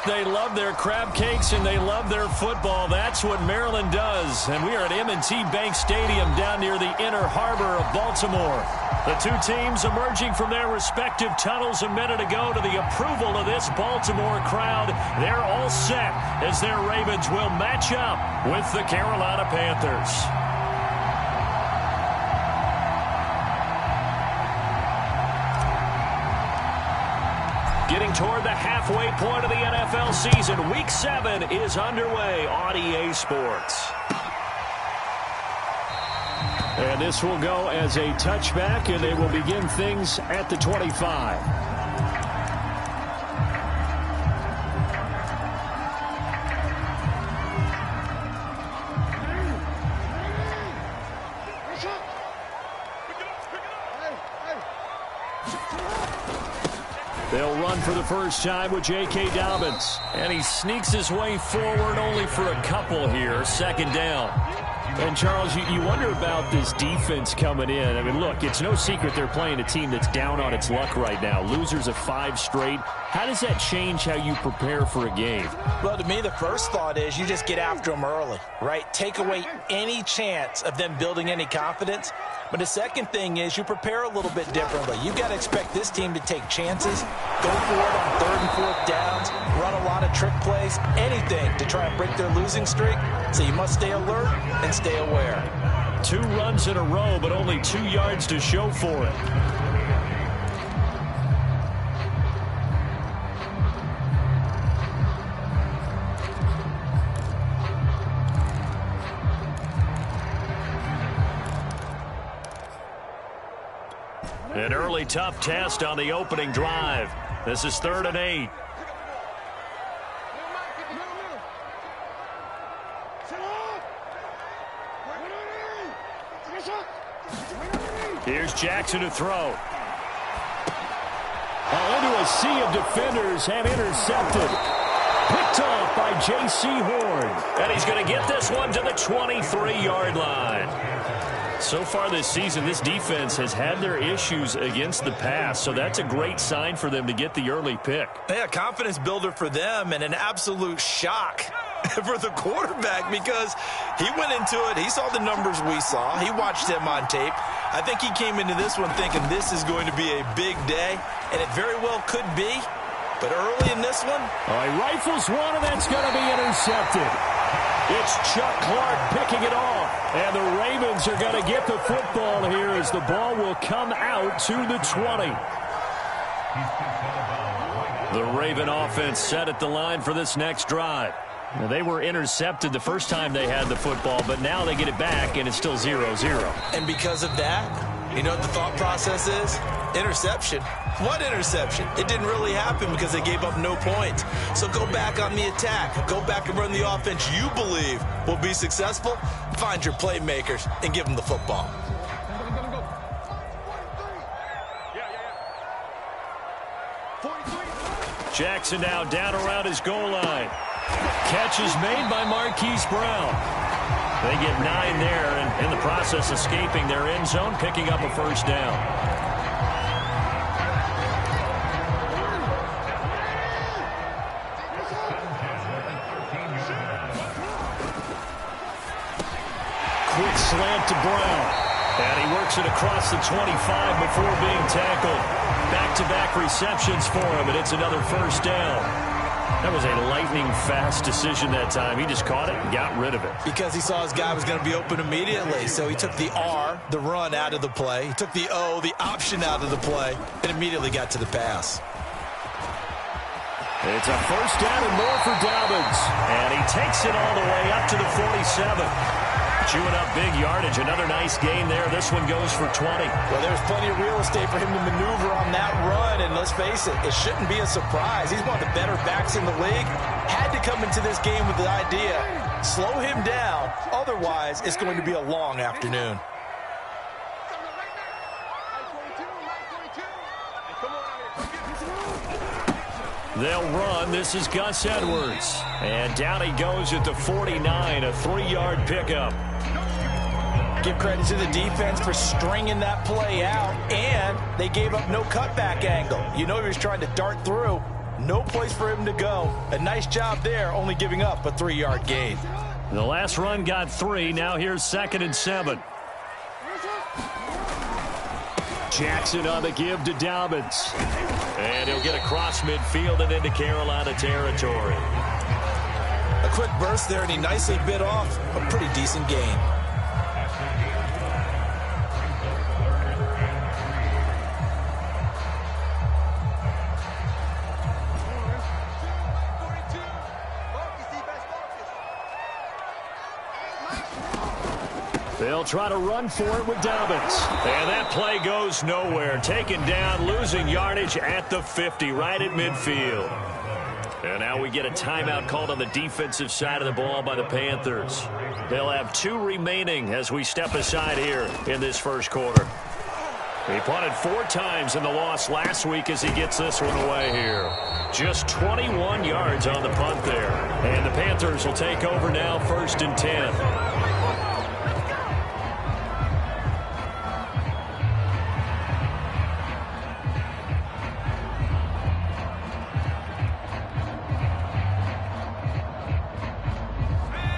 They love their crab cakes and they love their football. That's what Maryland does. And we are at M&T Bank Stadium down near the Inner Harbor of Baltimore. The two teams emerging from their respective tunnels a minute ago to the approval of this Baltimore crowd. They're all set as their Ravens will match up with the Carolina Panthers. Getting toward the halfway point of the NFL season, Week 7 is underway on EA Sports. And this will go as a touchback, and they will begin things at the 25. They'll run for the first time with J.K. Dobbins. And he sneaks his way forward only for a couple here. Second down. And, Charles, you wonder about this defense coming in. I mean, look, it's no secret they're playing a team that's down on its luck right now. Losers of 5 straight. How does that change how you prepare for a game? Well, to me, the first thought is you just get after them early, right? Take away any chance of them building any confidence. But the second thing is you prepare a little bit differently. You've got to expect this team to take chances, go for it on 3rd and 4th downs, run a lot of trick plays, anything to try and break their losing streak. So you must stay alert and stay aware. 2 runs in a row, but only 2 yards to show for it. An early tough test on the opening drive. This is 3rd and 8. Here's Jackson to throw. Into a sea of defenders and intercepted. Picked off by J.C. Horn. And he's going to get this one to the 23-yard line. So far this season, this defense has had their issues against the pass, so that's a great sign for them to get the early pick. Yeah, confidence builder for them and an absolute shock for the quarterback because he went into it. He saw the numbers we saw. He watched them on tape. I think he came into this one thinking this is going to be a big day, and it very well could be. But early in this one, he rifles one, and that's going to be intercepted. It's Chuck Clark picking it off. And the Ravens are going to get the football here as the ball will come out to the 20. The Raven offense set at the line for this next drive. Now, they were intercepted the first time they had the football, but now they get it back, and it's still 0-0. And because of that, you know what the thought process is? Interception. What interception? It didn't really happen because they gave up no points. So go back on the attack. Go back and run the offense you believe will be successful. Find your playmakers and give them the football. Jackson now down around his goal line. Catch is made by Marquise Brown. They get 9 there, and in the process escaping their end zone, picking up a first down. Quick slant to Brown. And he works it across the 25 before being tackled. Back-to-back receptions for him, and it's another first down. That was a lightning-fast decision that time. He just caught it and got rid of it. Because he saw his guy was going to be open immediately. So he took the R, the run, out of the play. He took the O, the option, out of the play, and immediately got to the pass. It's a first down and more for Dobbins. And he takes it all the way up to the 47. Chewing up big yardage. Another nice gain there. This one goes for 20. Well, there's plenty of real estate for him to maneuver on that run. And let's face it, it shouldn't be a surprise. He's one of the better backs in the league. Had to come into this game with the idea, slow him down. Otherwise, it's going to be a long afternoon. They'll run. This is Gus Edwards. And down he goes at the 49, a 3-yard pickup. Give credit to the defense for stringing that play out, and they gave up no cutback angle. You know he was trying to dart through. No place for him to go. A nice job there, only giving up a 3-yard gain. The last run got 3. Now here's 2nd and 7. Jackson on the give to Dobbins. And he'll get across midfield and into Carolina territory. A quick burst there, and he nicely bit off a pretty decent gain. They'll try to run for it with Dobbins. And that play goes nowhere. Taken down, losing yardage at the 50, right at midfield. And now we get a timeout called on the defensive side of the ball by the Panthers. They'll have 2 remaining as we step aside here in this first quarter. He punted 4 times in the loss last week as he gets this one away here. Just 21 yards on the punt there. And the Panthers will take over now, 1st and 10.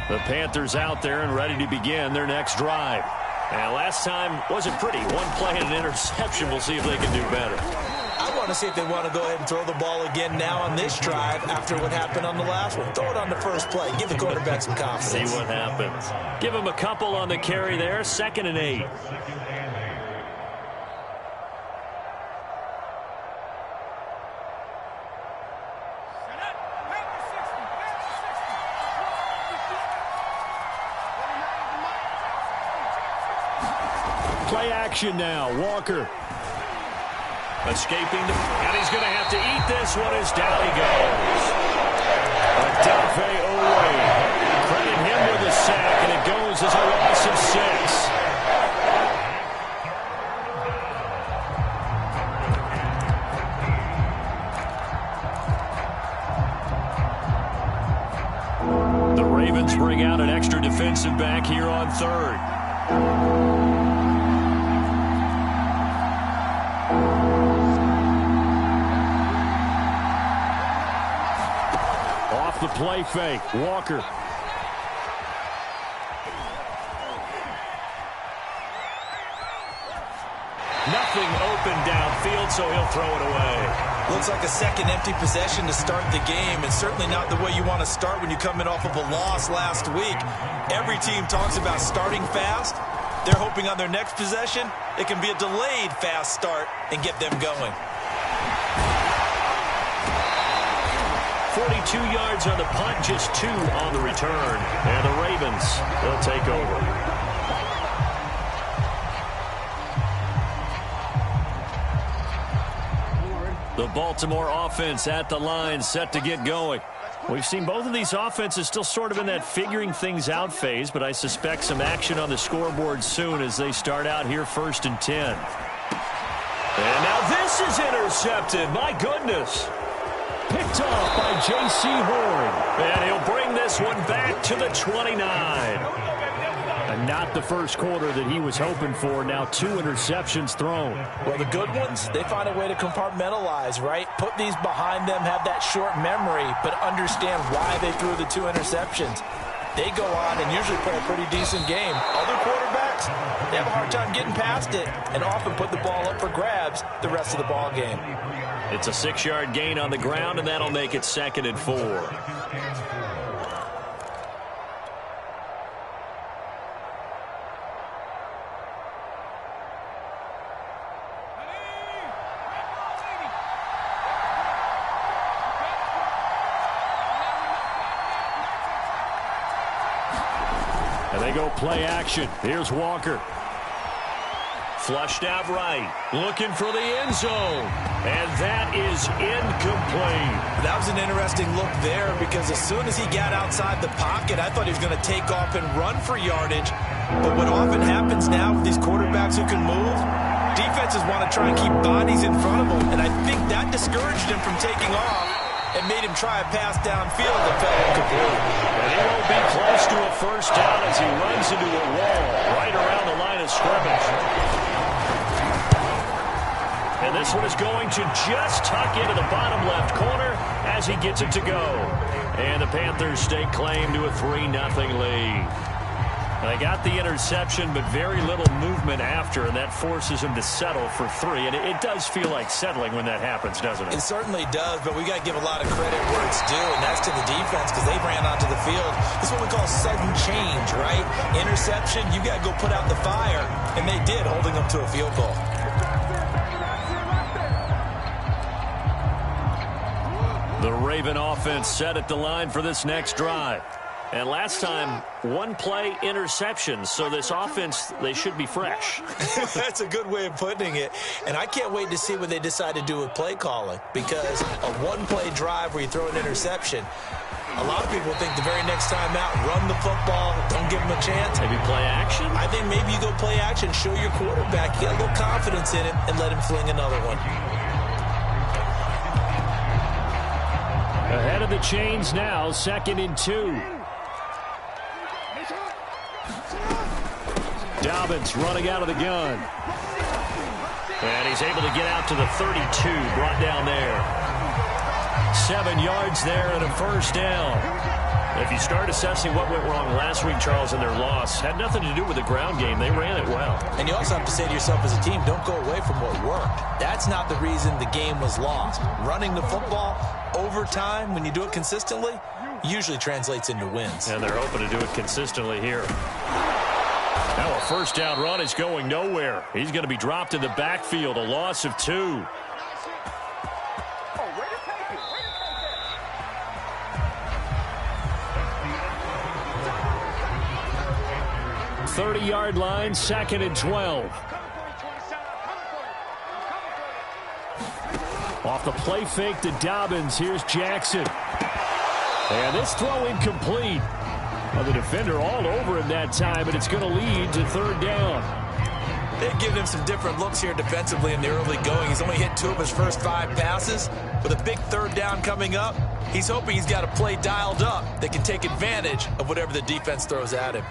The Panthers out there and ready to begin their next drive. And last time wasn't pretty. 1 play and an interception. We'll see if they can do better. I want to see if they want to go ahead and throw the ball again now on this drive after what happened on the last one. Throw it on the first play. Give the quarterback some confidence. See what happens. Give him a couple on the carry there. 2nd and 8. Play action now. Walker. Escaping, and he's going to have to eat this one as down he goes. Adelphi Owe. Credit him with a sack, and it goes as a loss of 6. The Ravens bring out an extra defensive back here on 3rd. The play fake. Walker. Nothing open downfield, so he'll throw it away. Looks like a second empty possession to start the game, and certainly not the way you want to start when you're coming off of a loss last week. Every team talks about starting fast. They're hoping on their next possession, it can be a delayed fast start and get them going. 42 yards on the punt, just 2 on the return. And the Ravens, they'll take over. The Baltimore offense at the line, set to get going. We've seen both of these offenses still sort of in that figuring things out phase, but I suspect some action on the scoreboard soon as they start out here 1st and 10. And now this is intercepted. My goodness. Picked off by J.C. Horn. And he'll bring this one back to the 29. And not the first quarter that he was hoping for. Now 2 interceptions thrown. Well, the good ones, they find a way to compartmentalize, right? Put these behind them, have that short memory, but understand why they threw the 2 interceptions. They go on and usually play a pretty decent game. Other quarterbacks, they have a hard time getting past it and often put the ball up for grabs the rest of the ball game. It's a 6-yard gain on the ground, and that'll make it 2nd and 4. And they go play action. Here's Walker. Flushed out right, looking for the end zone, and that is incomplete. That was an interesting look there because as soon as he got outside the pocket, I thought he was going to take off and run for yardage. But what often happens now with these quarterbacks who can move, defenses want to try and keep bodies in front of them, and I think that discouraged him from taking off and made him try a pass downfield that fell incomplete. And he won't be close to a first down as he runs into a wall right around the line of scrimmage. And this one is going to just tuck into the bottom left corner as he gets it to go. And the Panthers stake claim to a 3-0 lead. They got the interception, but very little movement after, and that forces him to settle for 3. And it does feel like settling when that happens, doesn't it? It certainly does, but we got to give a lot of credit where it's due, and that's to the defense because they ran onto the field. This is what we call sudden change, right? Interception, you got to go put out the fire, and they did, holding them to a field goal. The Raven offense set at the line for this next drive. And last time, one-play interception. So this offense, they should be fresh. That's a good way of putting it. And I can't wait to see what they decide to do with play calling. Because a one-play drive where you throw an interception, a lot of people think the very next time out, run the football, don't give them a chance. Maybe play action? I think maybe you go play action, show your quarterback, get a little confidence in him, and let him fling another one. Ahead of the chains now, 2nd and 2. Dobbins running out of the gun. And he's able to get out to the 32, brought down there. 7 yards there and a first down. If you start assessing what went wrong last week, Charles, in their loss, had nothing to do with the ground game. They ran it well. And you also have to say to yourself as a team, don't go away from what worked. That's not the reason the game was lost. Running the football over time, when you do it consistently, usually translates into wins. And they're hoping to do it consistently here. Now a first down run is going nowhere. He's going to be dropped in the backfield, a loss of 2. 30-yard line, 2nd and 12. Off the play fake to Dobbins, here's Jackson. And this throw incomplete. Well, the defender all over him that time, and it's going to lead to 3rd down. They've given him some different looks here defensively in the early going. He's only hit 2 of his first 5 passes. With a big 3rd down coming up, he's hoping he's got a play dialed up that can take advantage of whatever the defense throws at him.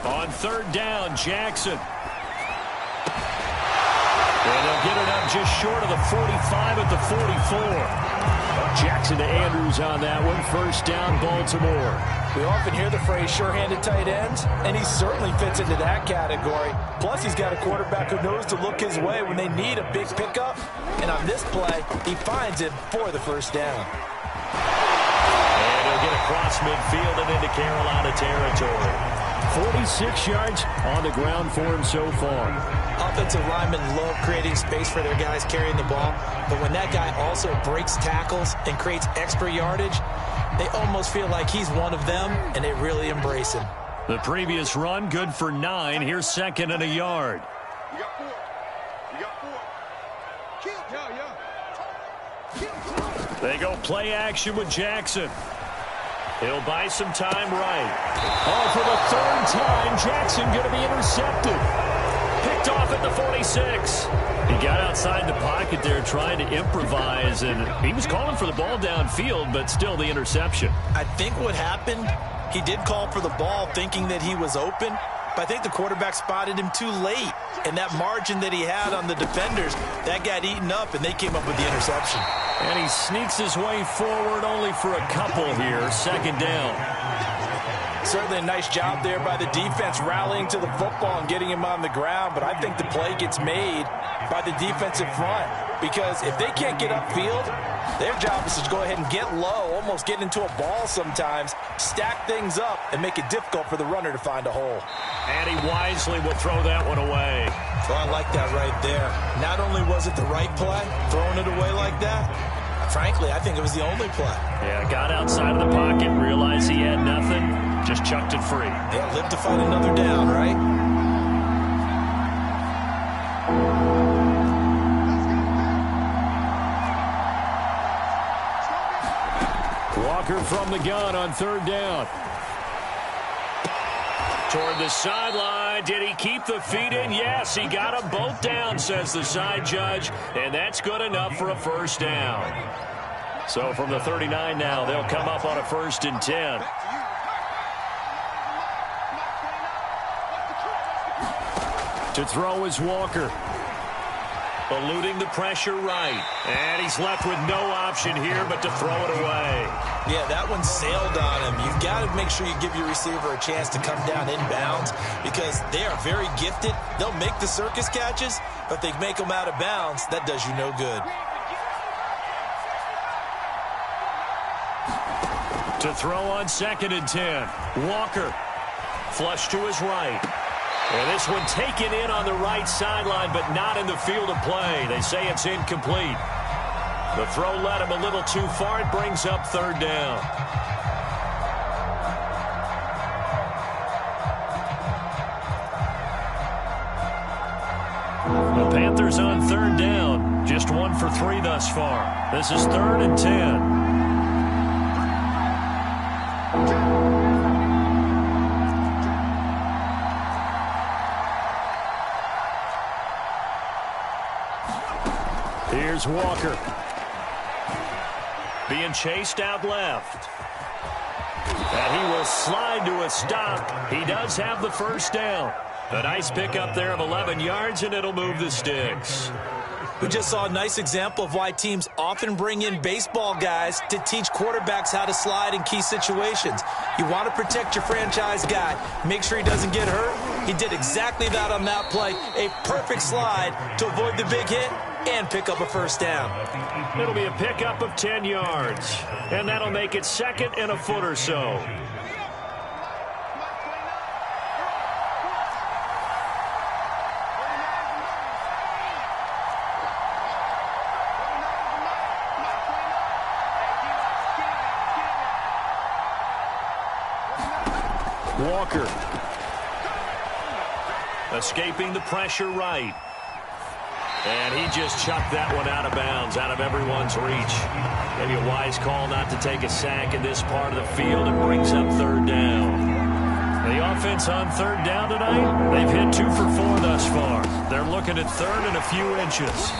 On 3rd down, Jackson. And they'll get it up just short of the 45 at the 44. Jackson to Andrews on that one. First down, Baltimore. We often hear the phrase sure-handed tight ends, and he certainly fits into that category. Plus, he's got a quarterback who knows to look his way when they need a big pickup. And on this play, he finds it for the first down. And he'll get across midfield and into Carolina territory. 46 yards on the ground for him so far. Offensive linemen love creating space for their guys carrying the ball, but when that guy also breaks tackles and creates extra yardage, they almost feel like he's one of them, and they really embrace him. The previous run, good for 9. Here's 2nd and a yard. You got 4. You got 4. They go play action with Jackson. He'll buy some time right. Oh, for the 3rd time, Jackson going to be intercepted. Picked off at the 46. He got outside the pocket there trying to improvise, and he was calling for the ball downfield, but still the interception. I think what happened, he did call for the ball thinking that he was open, but I think the quarterback spotted him too late. And that margin that he had on the defenders, that got eaten up, and they came up with the interception. And he sneaks his way forward only for a couple here. 2nd down. Certainly a nice job there by the defense rallying to the football and getting him on the ground, but I think the play gets made by the defensive front because if they can't get upfield, their job is to go ahead and get low, almost get into a ball sometimes, stack things up, and make it difficult for the runner to find a hole. And he wisely will throw that one away. So I like that right there. Not only was it the right play, throwing it away like that, frankly, I think it was the only play. Yeah, got outside of the pocket, realized he had nothing, just chucked it free. Yeah, live to fight another down, right? Walker from the gun on 3rd down. Toward the sideline. Did he keep the feet in? Yes, he got them both down, says the side judge. And that's good enough for a first down. So from the 39 now, they'll come up on a 1st and 10. To throw is Walker. Eluding the pressure right. And he's left with no option here but to throw it away. Yeah, that one sailed on him. You've got to make sure you give your receiver a chance to come down inbounds because they are very gifted. They'll make the circus catches, but they make them out of bounds. That does you no good. To throw on 2nd and 10. Walker. Flush to his right. And this one taken in on the right sideline, but not in the field of play. They say it's incomplete. The throw led him a little too far. It brings up 3rd down. The Panthers on 3rd down. Just 1 for 3 thus far. This is 3rd and 10. Here's Walker. Being chased out left. And he will slide to a stop. He does have the first down. A nice pickup there of 11 yards, and it'll move the sticks. We just saw a nice example of why teams often bring in baseball guys to teach quarterbacks how to slide in key situations. You want to protect your franchise guy. Make sure he doesn't get hurt. He did exactly that on that play. A perfect slide to avoid the big hit and pick up a first down. It'll be a pickup of 10 yards. And that'll make it 2nd and a foot or so. Walker. Escaping the pressure right. And he just chucked that one out of bounds, out of everyone's reach. Maybe a wise call not to take a sack in this part of the field. It brings up 3rd down. The offense on 3rd down tonight, they've hit 2 for 4 thus far. They're looking at 3rd and a few inches.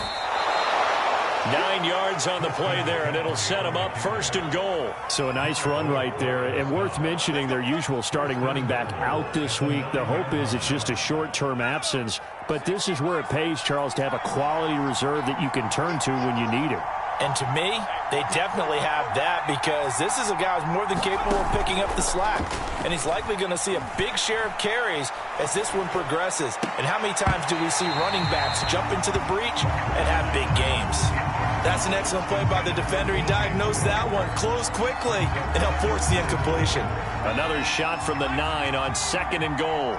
9 yards on the play there, and it'll set them up 1st and goal. So a nice run right there, and worth mentioning their usual starting running back out this week. The hope is it's just a short-term absence, but this is where it pays, Charles, to have a quality reserve that you can turn to when you need it. And to me, they definitely have that because this is a guy who's more than capable of picking up the slack. And he's likely going to see a big share of carries as this one progresses. And how many times do we see running backs jump into the breach and have big games? That's an excellent play by the defender. He diagnosed that one, closed quickly, and helped force the incompletion. Another shot from the 9 on 2nd and goal.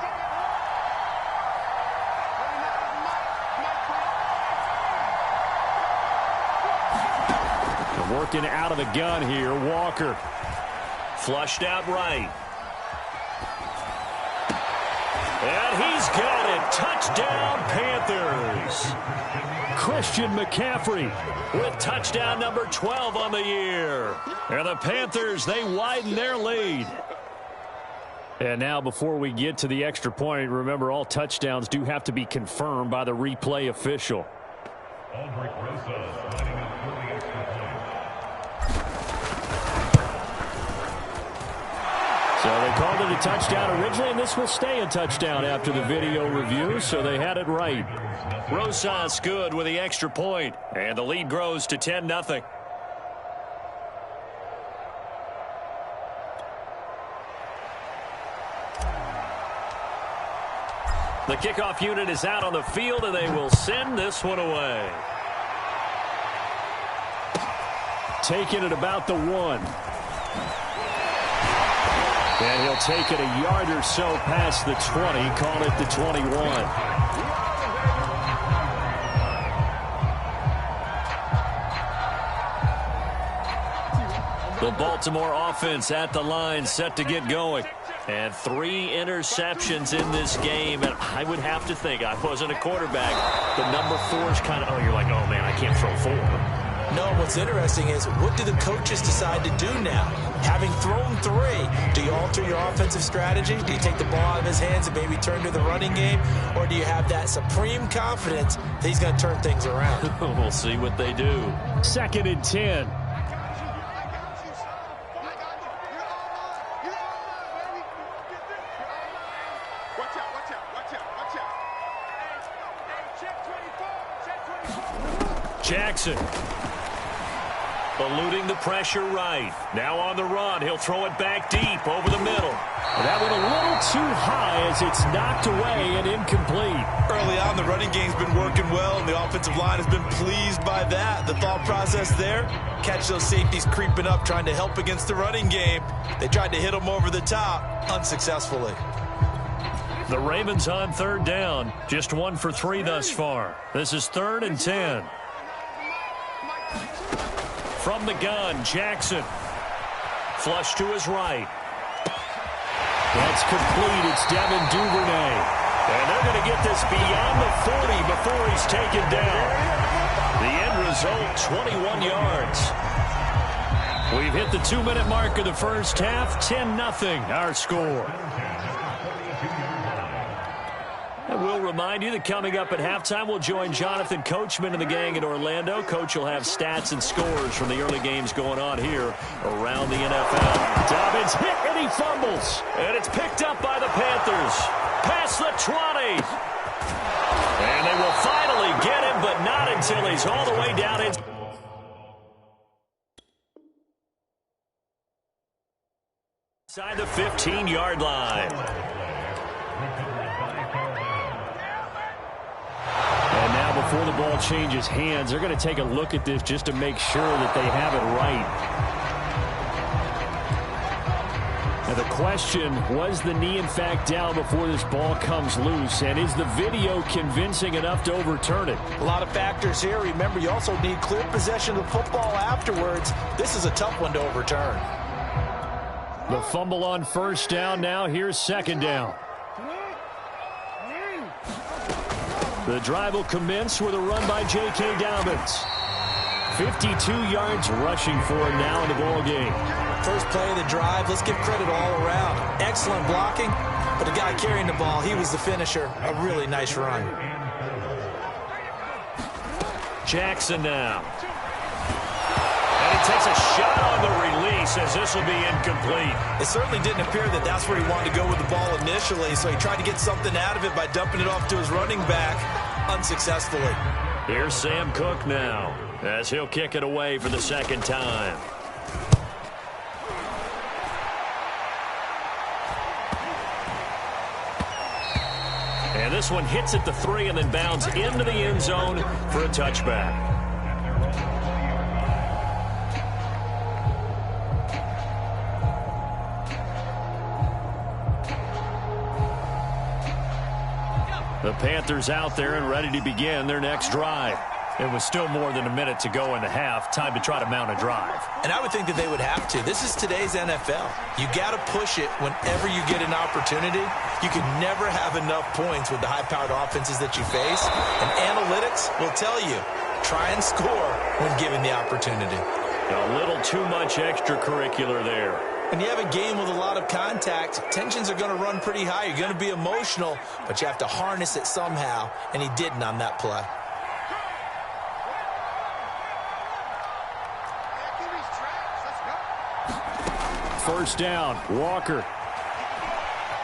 Working out of the gun here, Walker. Flushed out right. And he's got it. Touchdown, Panthers. Christian McCaffrey with touchdown number 12 on the year. And the Panthers, they widen their lead. And now before we get to the extra point, remember all touchdowns do have to be confirmed by the replay official. So they called it a touchdown originally, and this will stay a touchdown after the video review, so they had it right. Rosas good with the extra point, and the lead grows to 10-0. The kickoff unit is out on the field, and they will send this one away. Taking it about the 1. And he'll take it a yard or so past the 20, call it the 21. The Baltimore offense at the line, set to get going. And 3 interceptions in this game. And I would have to think, I wasn't a quarterback, but number 4 is kind of, oh, you're like, oh, man, I can't throw 4. No, what's interesting is what do the coaches decide to do now? Having thrown 3, do you alter your offensive strategy? Do you take the ball out of his hands and maybe turn to the running game? Or do you have that supreme confidence that he's going to turn things around? We'll see what they do. 2nd and 10. Jackson. Eluding the pressure right. Now on the run. He'll throw it back deep over the middle. That went a little too high as it's knocked away and incomplete. Early on, the running game's been working well, and the offensive line has been pleased by that. The thought process there, catch those safeties creeping up, trying to help against the running game. They tried to hit them over the top, unsuccessfully. The Ravens on 3rd down. Just 1 for 3 thus far. This is 3rd and 10. From the gun, Jackson. Flush to his right. That's complete. It's Devin Duvernay. And they're going to get this beyond the 40 before he's taken down. The end result, 21 yards. We've hit the 2-minute mark of the first half. 10-0 our score. And we'll remind you that coming up at halftime, we'll join Jonathan Coachman and the gang in Orlando. Coach will have stats and scores from the early games going on here around the NFL. Dobbins hit and he fumbles. And it's picked up by the Panthers. Past the 20. And they will finally get him, but not until he's all the way down inside the 15-yard line. And now before the ball changes hands, they're going to take a look at this just to make sure that they have it right. Now the question, was the knee in fact down before this ball comes loose? And is the video convincing enough to overturn it? A lot of factors here. Remember, you also need clear possession of the football afterwards. This is a tough one to overturn. The fumble on 1st down. Now here's 2nd down. The drive will commence with a run by J.K. Dobbins. 52 yards rushing for him now in the ball game. First play of the drive, let's give credit all around. Excellent blocking, but the guy carrying the ball, he was the finisher. A really nice run. Jackson now. And he takes a shot on the release as this will be incomplete. It certainly didn't appear that that's where he wanted to go with the ball initially, so he tried to get something out of it by dumping it off to his running back unsuccessfully. Here's Sam Cook now as he'll kick it away for the 2nd time. And this one hits at the 3 and then bounds into the end zone for a touchback. The Panthers out there and ready to begin their next drive. It was still more than a minute to go in the half. Time to try to mount a drive. And I would think that they would have to. This is today's NFL. You got to push it whenever you get an opportunity. You can never have enough points with the high-powered offenses that you face. And analytics will tell you, try and score when given the opportunity. A little too much extracurricular there. When you have a game with a lot of contact, tensions are going to run pretty high. You're going to be emotional, but you have to harness it somehow, and he didn't on that play. First down, Walker.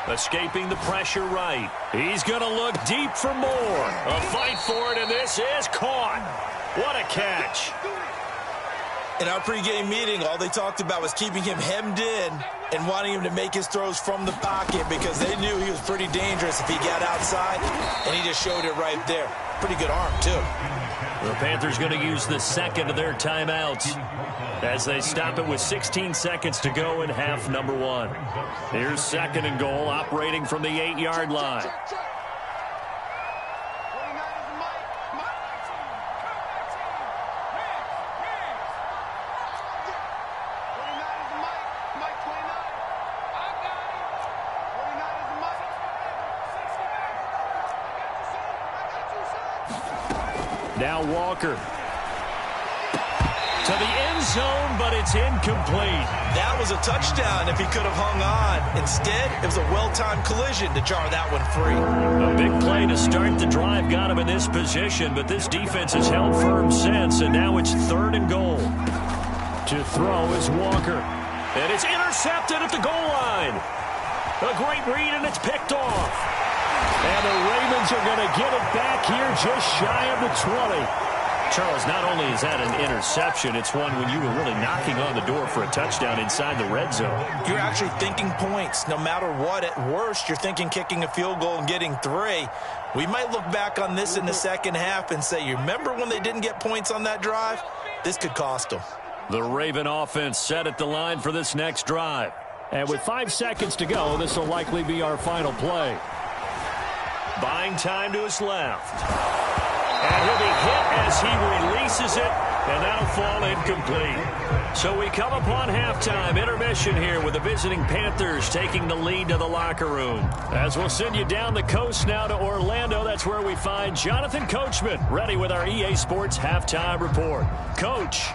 Escaping the pressure right. He's going to look deep for more. A fight for it, and this is caught. What a catch. In our pregame meeting, all they talked about was keeping him hemmed in and wanting him to make his throws from the pocket because they knew he was pretty dangerous if he got outside, and he just showed it right there. Pretty good arm, too. The Panthers going to use the 2nd of their timeouts as they stop it with 16 seconds to go in half number 1. Here's 2nd and goal, operating from the 8-yard line. Now Walker. To the end zone, but it's incomplete. That was a touchdown if he could have hung on. Instead, it was a well-timed collision to jar that one free. A big play to start the drive got him in this position, but this defense has held firm since, and now it's 3rd and goal. To throw is Walker. And it's intercepted at the goal line. A great read, and it's picked off. And the Ravens are going to get it back here just shy of the 20. Charles, not only is that an interception, it's one when you were really knocking on the door for a touchdown inside the red zone. You're actually thinking points. No matter what, at worst, you're thinking kicking a field goal and getting 3. We might look back on this in the second half and say, you remember when they didn't get points on that drive? This could cost them. The Raven offense set at the line for this next drive. And with 5 seconds to go, this will likely be our final play. Buying time to his left. And he'll be hit as he releases it, and that'll fall incomplete. So we come upon halftime intermission here with the visiting Panthers taking the lead to the locker room. As we'll send you down the coast now to Orlando, that's where we find Jonathan Coachman ready with our EA Sports halftime report. Coach.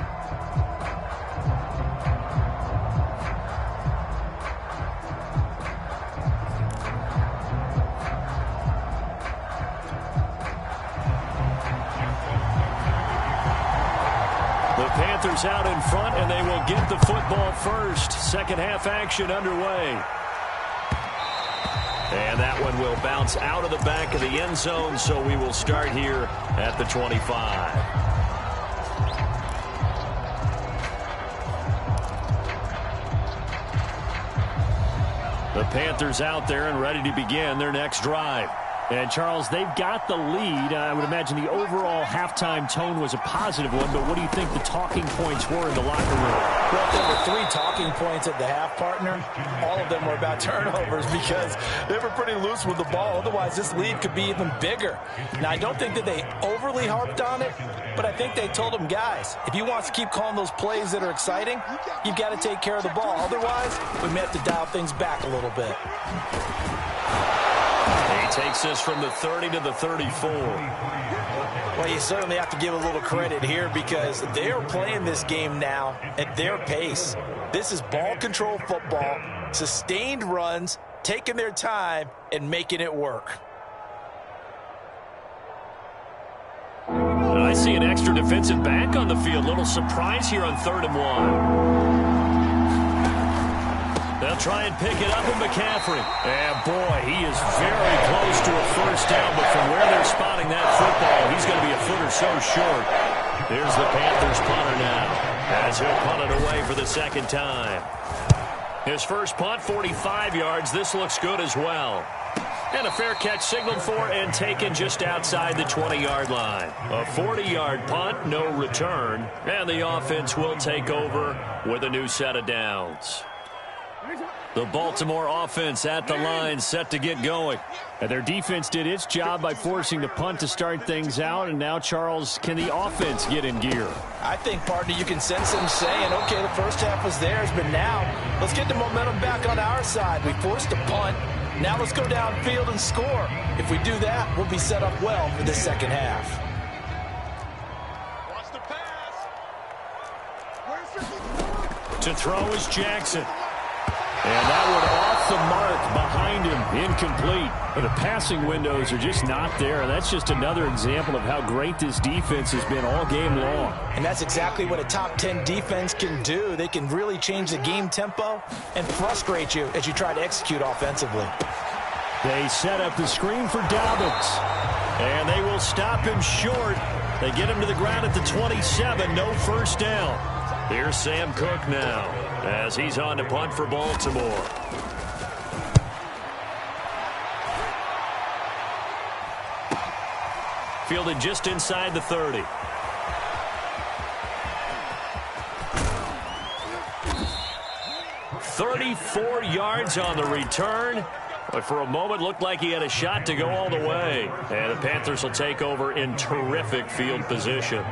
Panthers out in front, and they will get the football first. Second half action underway. And that one will bounce out of the back of the end zone, so we will start here at the 25. The Panthers out there and ready to begin their next drive. And, Charles, they've got the lead. I would imagine the overall halftime tone was a positive one, but what do you think the talking points were in the locker room? Well, there were 3 talking points at the half, partner. All of them were about turnovers because they were pretty loose with the ball. Otherwise, this lead could be even bigger. Now, I don't think that they overly harped on it, but I think they told them, guys, if you want to keep calling those plays that are exciting, you've got to take care of the ball. Otherwise, we may have to dial things back a little bit. He takes this from the 30 to the 34. Well, you certainly have to give a little credit here because they are playing this game now at their pace. This is ball control football, sustained runs, taking their time, and making it work. I see an extra defensive back on the field. Little surprise here on 3rd and 1. They'll try and pick it up with McCaffrey. And, boy, he is very close to a first down, but from where they're spotting that football, he's going to be a foot or so short. Here's the Panthers punter now, as he'll punt it away for the second time. His first punt, 45 yards. This looks good as well. And a fair catch signaled for and taken just outside the 20-yard line. A 40-yard punt, no return. And the offense will take over with a new set of downs. The Baltimore offense at the line, set to get going. And their defense did its job by forcing the punt to start things out. And now, Charles, can the offense get in gear? I think, partner, you can sense them saying, okay, the first half was theirs, but now let's get the momentum back on our side. We forced a punt. Now let's go downfield and score. If we do that, we'll be set up well for the second half. Watch the pass. To throw is Jackson. And that one off the mark behind him, incomplete. But the passing windows are just not there. That's just another example of how great this defense has been all game long. And that's exactly what a top 10 defense can do. They can really change the game tempo and frustrate you as you try to execute offensively. They set up the screen for Dobbins. And they will stop him short. They get him to the ground at the 27, no first down. Here's Sam Cook now, as he's on to punt for Baltimore. Fielded just inside the 30. "34 yards on the return. But for a moment, looked like he had a shot to go all the way. And the Panthers will take over in terrific field position.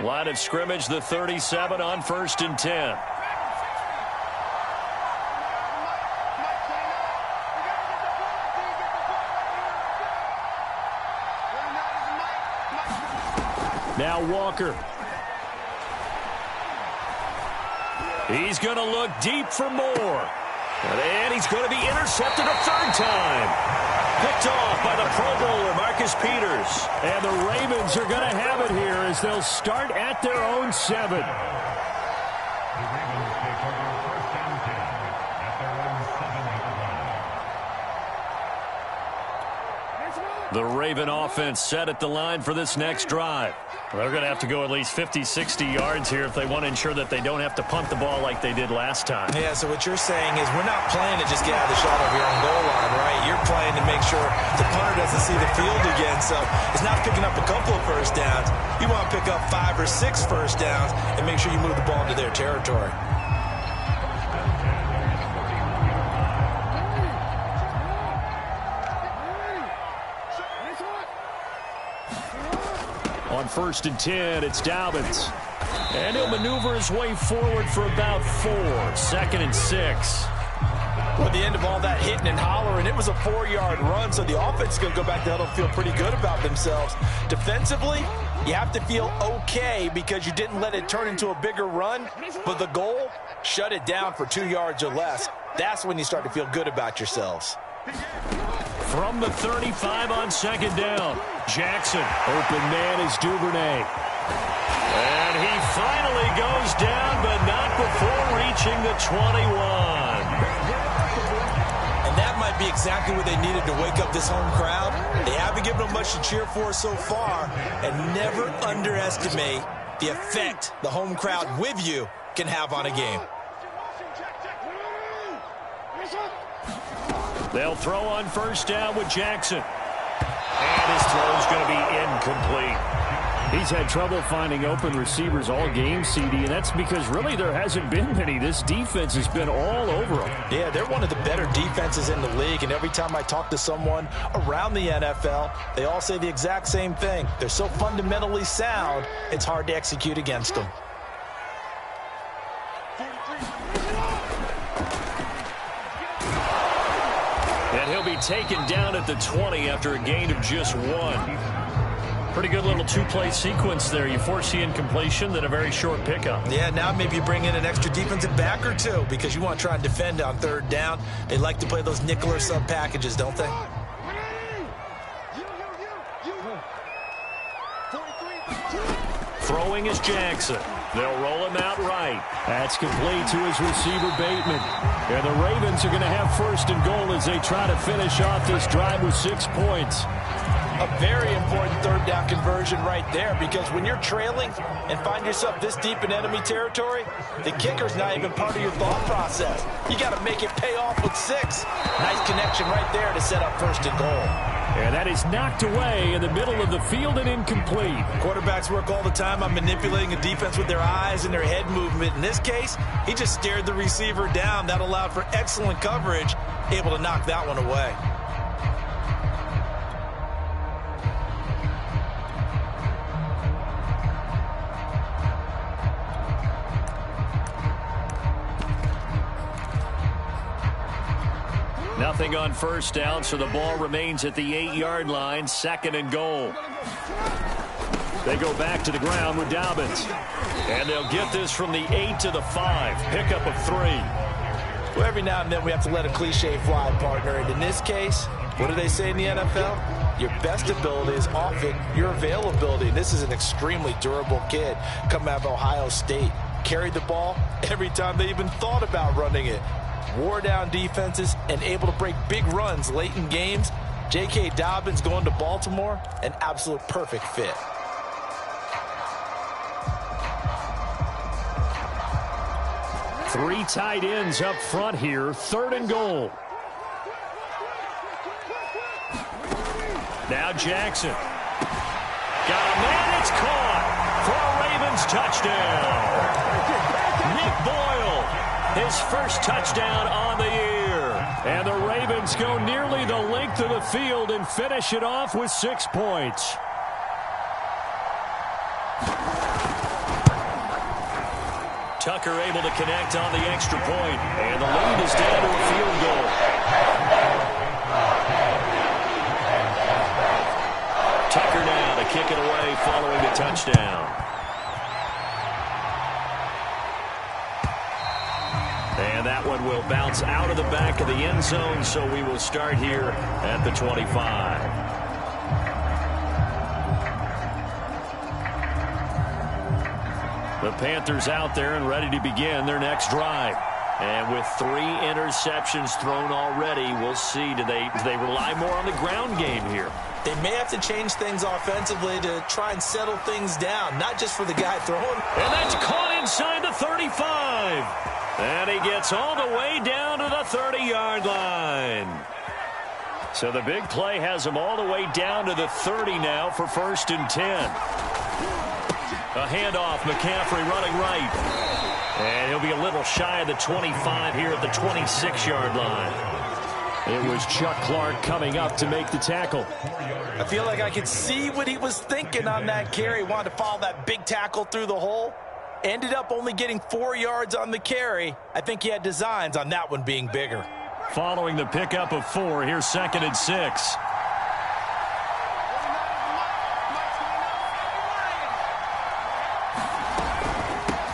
Line of scrimmage, the 37 on 1st and 10. Now Walker. He's going to look deep for more. And he's going to be intercepted a third time. Picked off by the Pro Bowler, Marcus Peters. And the Ravens are going to have it here as they'll start at their own 7. The Raven offense set at the line for this next drive. They're going to have to go at least 50, 60 yards here if they want to ensure that they don't have to punt the ball like they did last time. Yeah, so what you're saying is we're not playing to just get out of the shot of your own goal line, right? You're playing to make sure the punter doesn't see the field again. So it's not picking up a couple of first downs. You want to pick up 5 or 6 first downs and make sure you move the ball into their territory. On 1st and 10, it's Dobbins. And he'll maneuver his way forward for about 4. 2nd and 6. Well, at the end of all that hitting and hollering, it was a 4-yard run, so the offense is going to go back to huddle and feel pretty good about themselves. Defensively, you have to feel okay because you didn't let it turn into a bigger run, but the goal, shut it down for 2 yards or less. That's when you start to feel good about yourselves. From the 35 on 2nd down, Jackson. Open man is Duvernay. And he finally goes down, but not before reaching the 21. And that might be exactly what they needed to wake up this home crowd. They haven't given them much to cheer for so far, and never underestimate the effect the home crowd with you can have on a game. They'll throw on 1st down with Jackson. And his throw is going to be incomplete. He's had trouble finding open receivers all game, CD, and that's because really there hasn't been many. This defense has been all over them. Yeah, they're one of the better defenses in the league, and every time I talk to someone around the NFL, they all say the exact same thing. They're so fundamentally sound, it's hard to execute against them. And he'll be taken down at the 20 after a gain of just 1. Pretty good little 2-play sequence there. You force the incompletion, then a very short pickup. Yeah, now maybe you bring in an extra defensive back or 2 because you want to try and defend on 3rd down. They like to play those nickel or sub packages, don't they? Throwing is Jackson. They'll roll him out right. That's complete to his receiver, Bateman. And the Ravens are going to have 1st and goal as they try to finish off this drive with 6 points. A very important 3rd down conversion right there, because when you're trailing and find yourself this deep in enemy territory, the kicker's not even part of your thought process. You got to make it pay off with 6. Nice connection right there to set up 1st and goal. And that is knocked away in the middle of the field and incomplete. Quarterbacks work all the time on manipulating a defense with their eyes and their head movement. In this case, he just stared the receiver down. That allowed for excellent coverage, able to knock that one away. Nothing on 1st down, so the ball remains at the 8-yard line. 2nd and goal. They go back to the ground with Dobbins. And they'll get this from the 8 to the 5. Pickup of 3. Well, every now and then we have to let a cliche fly, partner. And in this case, what do they say in the NFL? Your best ability is often your availability. And this is an extremely durable kid coming out of Ohio State. Carried the ball every time they even thought about running it. Wore down defenses and able to break big runs late in games. J.K. Dobbins going to Baltimore, an absolute perfect fit. Three tight ends up front here. 3rd and goal. Now Jackson. Got a man, it's caught for a Ravens touchdown. Nick Boyle, his first touchdown on the year. And the Ravens go nearly the length of the field and finish it off with 6 points. Tucker able to connect on the extra point, and the lead is down to a field goal. Tucker now to kick it away following the touchdown. And that one will bounce out of the back of the end zone, so we will start here at the 25. The Panthers out there and ready to begin their next drive. And with 3 interceptions thrown already, we'll see. Do they rely more on the ground game here? They may have to change things offensively to try and settle things down, not just for the guy throwing. And that's caught inside the 35. And he gets all the way down to the 30-yard line. So the big play has him all the way down to the 30 now for 1st and 10. A handoff, McCaffrey running right. And he'll be a little shy of the 25 here at the 26-yard line. It was Chuck Clark coming up to make the tackle. I feel like I could see what he was thinking on that carry. He wanted to follow that big tackle through the hole. Ended up only getting 4 yards on the carry. I think he had designs on that one being bigger. Following the pickup of 4, here's 2nd and 6.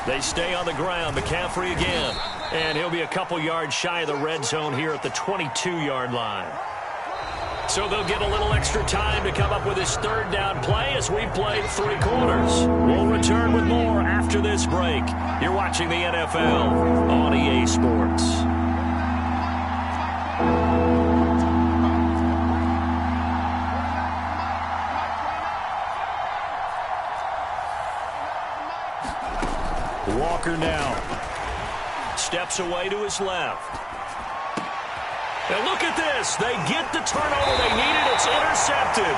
They stay on the ground. McCaffrey again. And he'll be a couple yards shy of the red zone here at the 22-yard line. So they'll get a little extra time to come up with his 3rd down play as we played 3 quarters. We'll return with more after this break. You're watching the NFL on EA Sports. Walker now steps away to his left. And look at this. They get the turnover they needed. It's intercepted.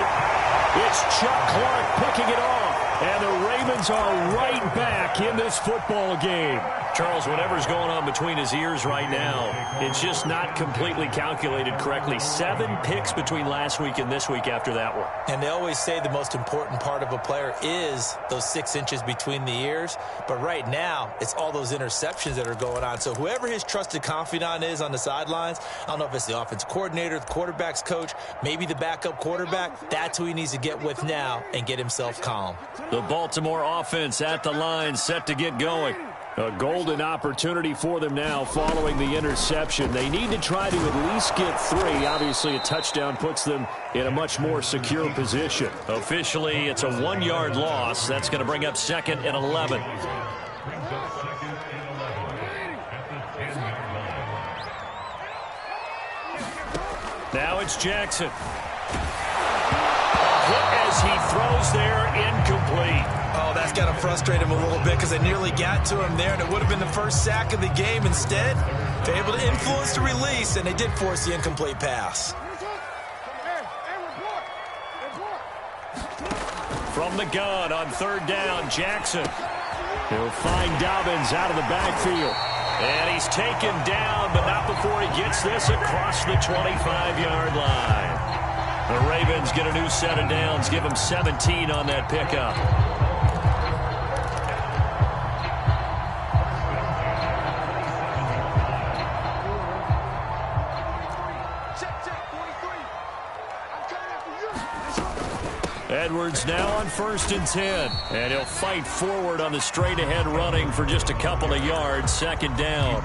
It's Chuck Clark picking it off. And the Ravens are right back in this football game. Charles, whatever's going on between his ears right now, it's just not completely calculated correctly. 7 picks between last week and this week after that one. And they always say the most important part of a player is those 6 inches between the ears. But right now, it's all those interceptions that are going on. So whoever his trusted confidant is on the sidelines, I don't know if it's the offensive coordinator, the quarterback's coach, maybe the backup quarterback, that's who he needs to get with now and get himself calm. The Baltimore offense at the line, set to get going. A golden opportunity for them now following the interception. They need to try to at least get 3. Obviously, a touchdown puts them in a much more secure position. Officially, it's a 1-yard loss. That's going to bring up 2nd and 11. Now it's Jackson. Hit as he throws there, incomplete. Oh, that's got to frustrate him a little bit because they nearly got to him there, and it would have been the first sack of the game. Instead, they're able to influence the release, and they did force the incomplete pass. From the gun on 3rd down, Jackson. He'll find Dobbins out of the backfield. And he's taken down, but not before he gets this across the 25-yard line. The Ravens get a new set of downs, give them 17 on that pickup. Edwards now on 1st and 10. And he'll fight forward on the straight-ahead running for just a couple of yards. 2nd down.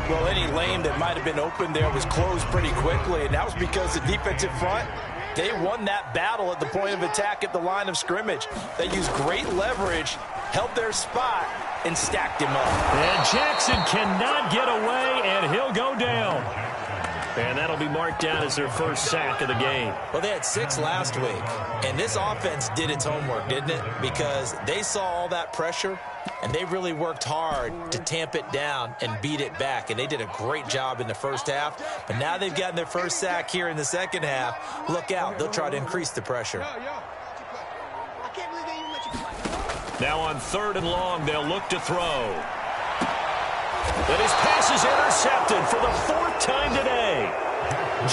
Well, any lane that might have been open there was closed pretty quickly, and that was because the defensive front, they won that battle at the point of attack at the line of scrimmage. They used great leverage, held their spot, and stacked him up. And Jackson cannot get away, and he'll go down. And that'll be marked down as their first sack of the game. Well, they had 6 last week, and this offense did its homework, didn't it? Because they saw all that pressure, and they really worked hard to tamp it down and beat it back. And they did a great job in the first half. But now they've gotten their first sack here in the second half. Look out. They'll try to increase the pressure. Now on 3rd and long, they'll look to throw. But his pass is intercepted for the 4th time today.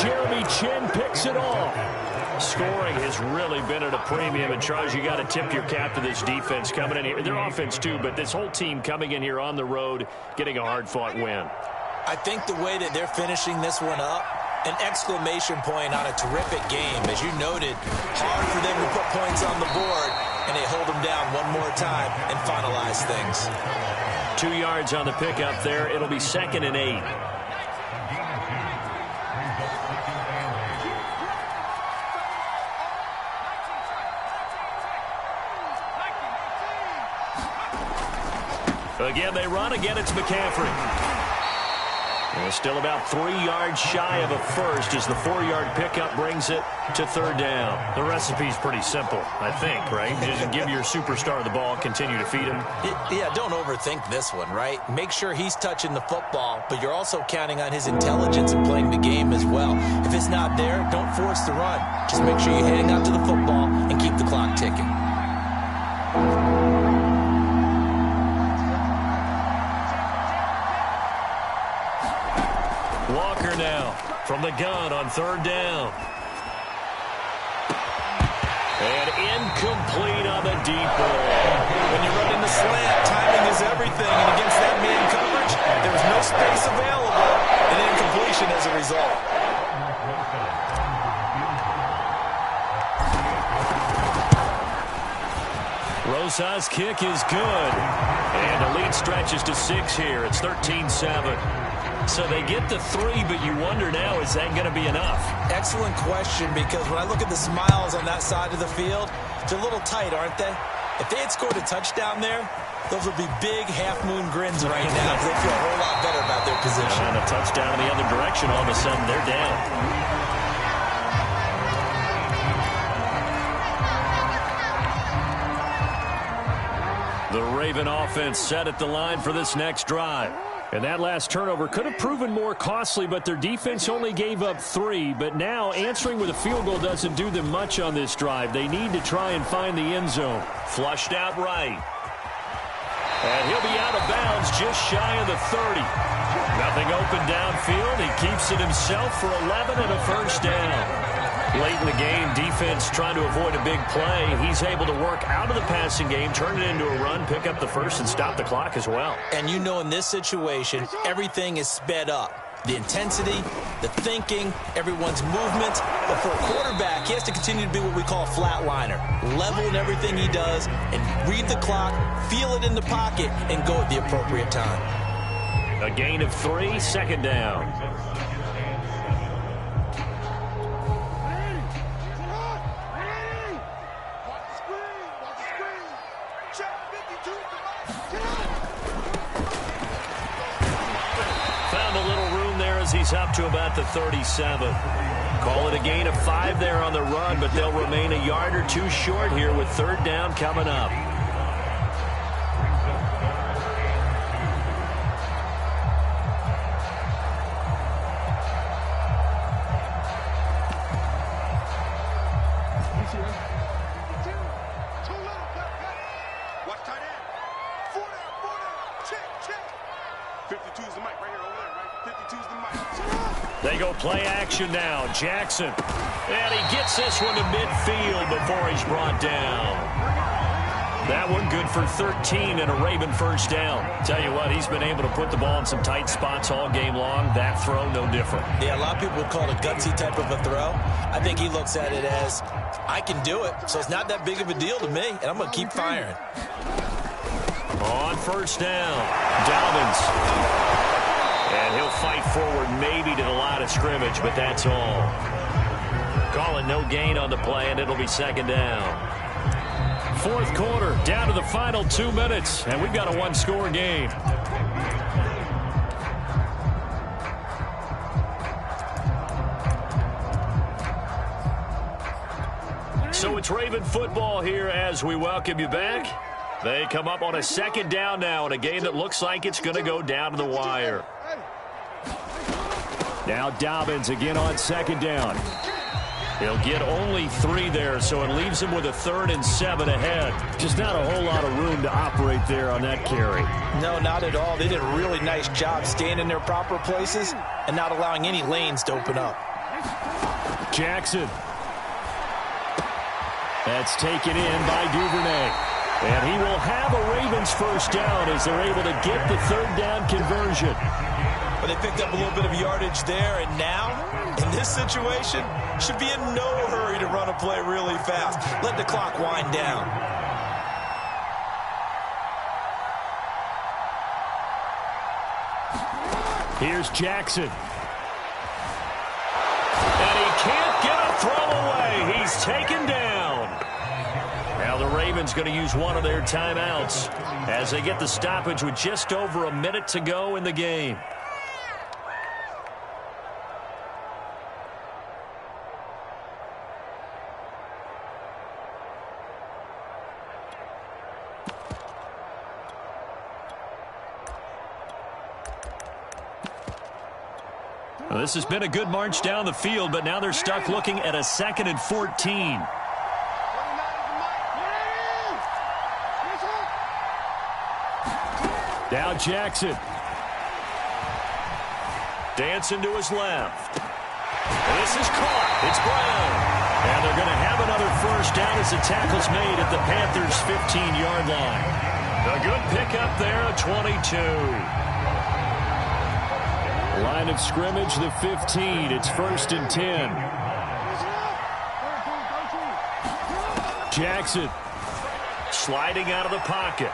Jeremy Chin picks it off. Scoring has really been at a premium. And, Charles, you got to tip your cap to this defense coming in here. Their offense, too, but this whole team coming in here on the road, getting a hard-fought win. I think the way that they're finishing this one up, an exclamation point on a terrific game. As you noted, hard for them to put points on the board. and they hold him down one more time and finalize things. 2 yards on the pickup there. It'll be 2nd and 8. Again, they run. Again, it's McCaffrey. And still about 3 yards shy of a first as the 4-yard pickup brings it to 3rd down. The recipe's pretty simple, I think, right? Just give your superstar the ball, continue to feed him. Yeah, don't overthink this one, right? Make sure he's touching the football, but you're also counting on his intelligence and playing the game as well. If it's not there, don't force the run. Just make sure you hang on to the football and keep the clock ticking. Walker now from the gun on 3rd down. And incomplete on the deep ball. When you run in the slant, timing is everything. And against that man coverage, there was no space available. And incompletion as a result. Rosa's kick is good. And the lead stretches to 6 here. It's 13-7. So they get to 3, but you wonder now, is that going to be enough? Excellent question, because when I look at the smiles on that side of the field, they're a little tight, aren't they? If they had scored a touchdown there, those would be big half-moon grins right now because they feel a whole lot better about their position. And a touchdown in the other direction, all of a sudden they're down. The Raven offense set at the line for this next drive. And that last turnover could have proven more costly, but their defense only gave up 3. But now answering with a field goal doesn't do them much on this drive. They need to try and find the end zone. Flushed out right. And he'll be out of bounds just shy of the 30. Nothing open downfield. He keeps it himself for 11 and a first down. Late in the game, defense trying to avoid a big play. He's able to work out of the passing game, turn it into a run, pick up the first, and stop the clock as well. And you know in this situation, everything is sped up. The intensity, the thinking, everyone's movement. But for a quarterback, he has to continue to be what we call a flatliner. Level in everything he does and read the clock, feel it in the pocket, and go at the appropriate time. A gain of 3, 2nd down. He's up to about the 37. Call it a gain of 5 there on the run, but they'll remain a yard or 2 short here with 3rd down coming up. Watch tight end. 4 down. Check. 52 is the mic right here over there, right? 52 is the mic. They go play action now. Jackson. And he gets this one to midfield before he's brought down. That one good for 13 and a Raven first down. Tell you what, he's been able to put the ball in some tight spots all game long. That throw, no different. Yeah, a lot of people would call it a gutsy type of a throw. I think he looks at it as, I can do it, so it's not that big of a deal to me, and I'm going to keep firing. On first down, Dobbins. And he'll fight forward maybe to the line of scrimmage, but that's all. Call it no gain on the play, and it'll be 2nd down. 4th quarter, down to the final 2 minutes, and we've got a 1-score game. So it's Raven football here as we welcome you back. They come up on a 2nd down now in a game that looks like it's going to go down to the wire. Now Dobbins again on 2nd down. He'll get only 3 there, so it leaves him with a 3rd and 7 ahead. Just not a whole lot of room to operate there on that carry. No, not at all. They did a really nice job staying in their proper places and not allowing any lanes to open up. Jackson. That's taken in by Duvernay. And he will have a Ravens first down as they're able to get the 3rd down conversion. But they picked up a little bit of yardage there, and now, in this situation, should be in no hurry to run a play really fast. Let the clock wind down. Here's Jackson. And he can't get a throw away. He's taken down. Now the Ravens going to use one of their timeouts as they get the stoppage with just over a minute to go in the game. Well, this has been a good march down the field, but now they're stuck looking at a 2nd and 14. Now Jackson. Dancing to his left. This is caught. It's Brown. And they're going to have another first down as the tackle's made at the Panthers' 15-yard line. A good pickup there, a 22. Line of scrimmage, the 15. It's 1st and 10. Jackson sliding out of the pocket.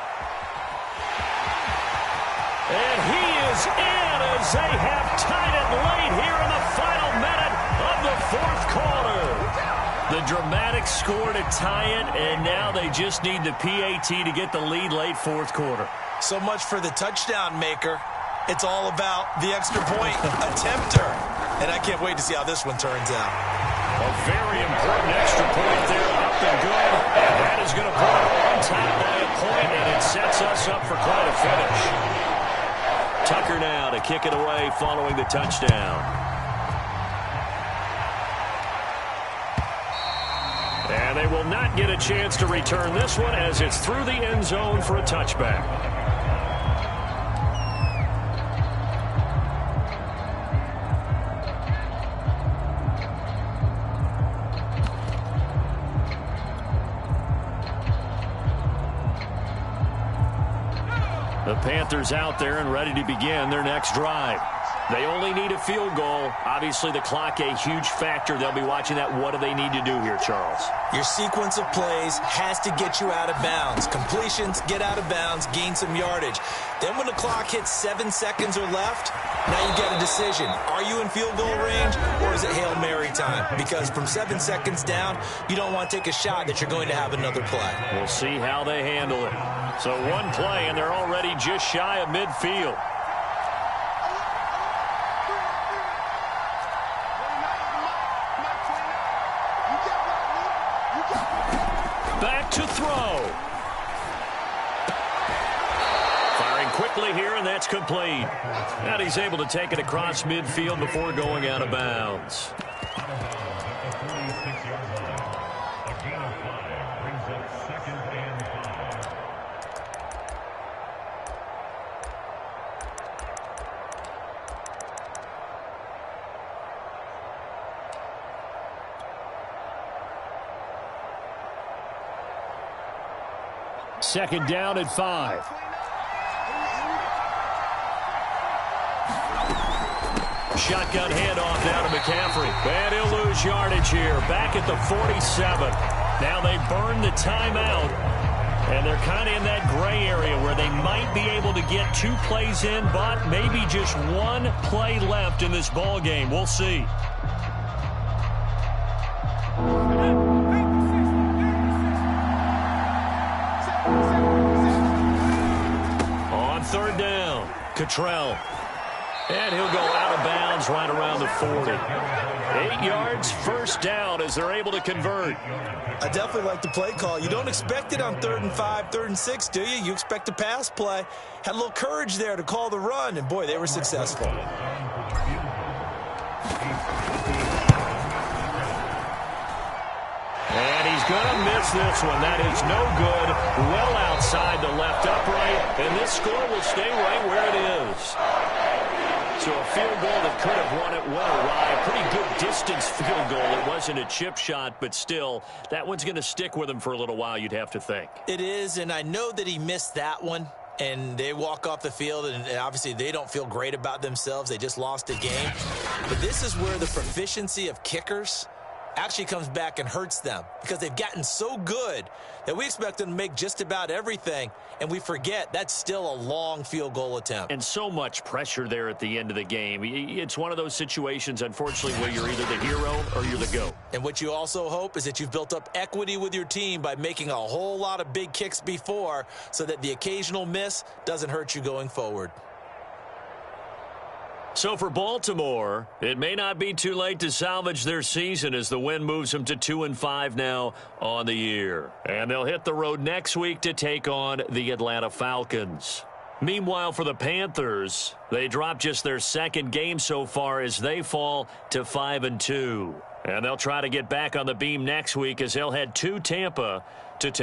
And he is in as they have tied it late here in the final minute of the 4th quarter. The dramatic score to tie it, and now they just need the PAT to get the lead late 4th quarter. So much for the touchdown maker. It's all about the extra point attempter. And I can't wait to see how this one turns out. A very important extra point there, up and good. And that is going to put it on top by a point, and it sets us up for quite a finish. Tucker now to kick it away following the touchdown. And they will not get a chance to return this one as it's through the end zone for a touchback. The Panthers out there and ready to begin their next drive. They only need a field goal. Obviously, the clock a huge factor. They'll be watching that. What do they need to do here, Charles? Your sequence of plays has to get you out of bounds. Completions, get out of bounds, gain some yardage. Then when the clock hits 7 seconds or left, now you get a decision. Are you in field goal range or is it Hail Mary time? Because from 7 seconds down, you don't want to take a shot that you're going to have another play. We'll see how they handle it. So one play, and they're already just shy of midfield. Back to throw. Firing quickly here, and that's complete. And he's able to take it across midfield before going out of bounds. Second down at 5. Shotgun handoff now to McCaffrey. And he'll lose yardage here. Back at the 47. Now they burn the timeout. And they're kind of in that gray area where they might be able to get 2 plays in, but maybe just 1 play left in this ball game. We'll see. Third down, Cottrell. And he'll go out of bounds right around the 40. 8 yards, first down as they're able to convert. I definitely like the play call. You don't expect it on 3rd and 5, 3rd and 6, do you? You expect a pass play. Had a little courage there to call the run, and boy, they were successful. And he's going to miss this one. That is no good. Well outside the left upright. And this score will stay right where it is. So a field goal that could have won it went awry. A pretty good distance field goal. It wasn't a chip shot, but still, that one's going to stick with him for a little while, you'd have to think. It is, and I know that he missed that one. And they walk off the field, and obviously they don't feel great about themselves. They just lost a game. But this is where the proficiency of kickers actually comes back and hurts them because they've gotten so good that we expect them to make just about everything, and we forget that's still a long field goal attempt. And so much pressure there at the end of the game. It's one of those situations, unfortunately, where you're either the hero or you're the GOAT. And what you also hope is that you've built up equity with your team by making a whole lot of big kicks before so that the occasional miss doesn't hurt you going forward. So for Baltimore, it may not be too late to salvage their season as the win moves them to 2-5 now on the year. And they'll hit the road next week to take on the Atlanta Falcons. Meanwhile, for the Panthers, they dropped just their second game so far as they fall to 5-2. And they'll try to get back on the beam next week as they'll head to Tampa to take